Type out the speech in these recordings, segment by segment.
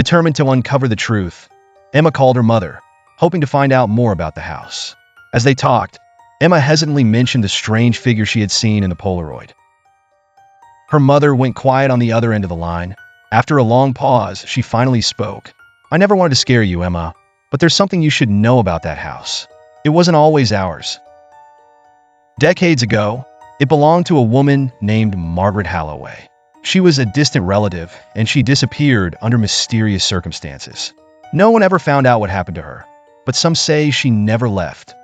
Determined to uncover the truth, Emma called her mother, hoping to find out more about the house. As they talked, Emma hesitantly mentioned the strange figure she had seen in the Polaroid. Her mother went quiet on the other end of the line. After a long pause, she finally spoke. "I never wanted to scare you, Emma, but there's something you should know about that house. It wasn't always ours. Decades ago, it belonged to a woman named Margaret Halloway. She was a distant relative, and she disappeared under mysterious circumstances. No one ever found out what happened to her, but some say she never left."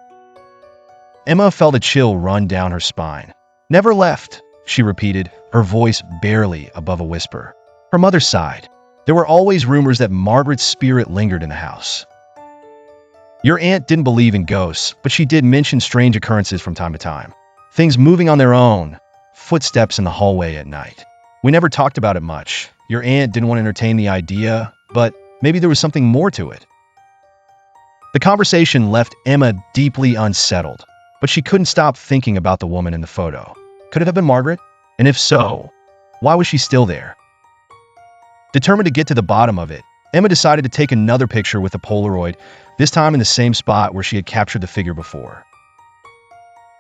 Emma felt a chill run down her spine. "Never left," she repeated, her voice barely above a whisper. Her mother sighed. There were always rumors that Margaret's spirit lingered in the house. "Your aunt didn't believe in ghosts, but she did mention strange occurrences from time to time. Things moving on their own, footsteps in the hallway at night. We never talked about it much. Your aunt didn't want to entertain the idea, but maybe there was something more to it." The conversation left Emma deeply unsettled, but she couldn't stop thinking about the woman in the photo. Could it have been Margaret? And if so, why was she still there? Determined to get to the bottom of it, Emma decided to take another picture with a Polaroid, this time in the same spot where she had captured the figure before.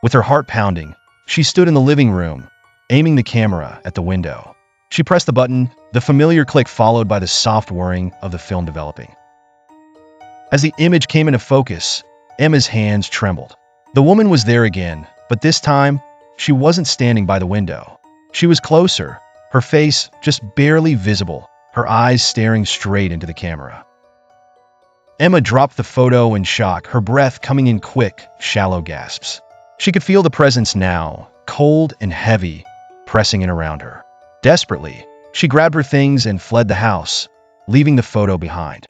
With her heart pounding, she stood in the living room, aiming the camera at the window. She pressed the button, the familiar click followed by the soft whirring of the film developing. As the image came into focus, Emma's hands trembled. The woman was there again, but this time, she wasn't standing by the window. She was closer, her face just barely visible, her eyes staring straight into the camera. Emma dropped the photo in shock, her breath coming in quick, shallow gasps. She could feel the presence now, cold and heavy, pressing in around her. Desperately, she grabbed her things and fled the house, leaving the photo behind.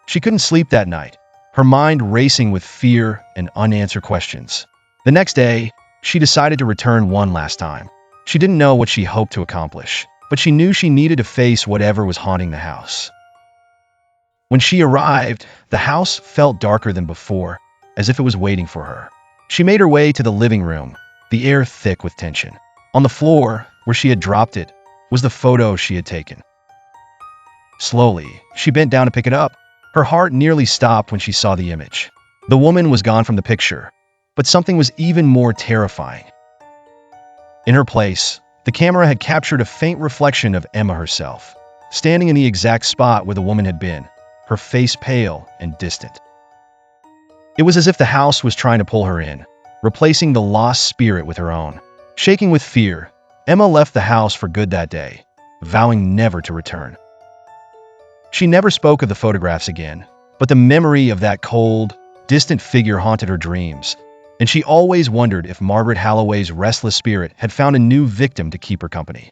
She couldn't sleep that night, her mind racing with fear and unanswered questions. The next day, she decided to return one last time. She didn't know what she hoped to accomplish, but she knew she needed to face whatever was haunting the house. When she arrived, the house felt darker than before, as if it was waiting for her. She made her way to the living room, the air thick with tension. On the floor, where she had dropped it, was the photo she had taken. Slowly, she bent down to pick it up. Her heart nearly stopped when she saw the image. The woman was gone from the picture, but something was even more terrifying. In her place, the camera had captured a faint reflection of Emma herself, standing in the exact spot where the woman had been, her face pale and distant. It was as if the house was trying to pull her in, replacing the lost spirit with her own. Shaking with fear, Emma left the house for good that day, vowing never to return. She never spoke of the photographs again, but the memory of that cold, distant figure haunted her dreams, and she always wondered if Margaret Halloway's restless spirit had found a new victim to keep her company.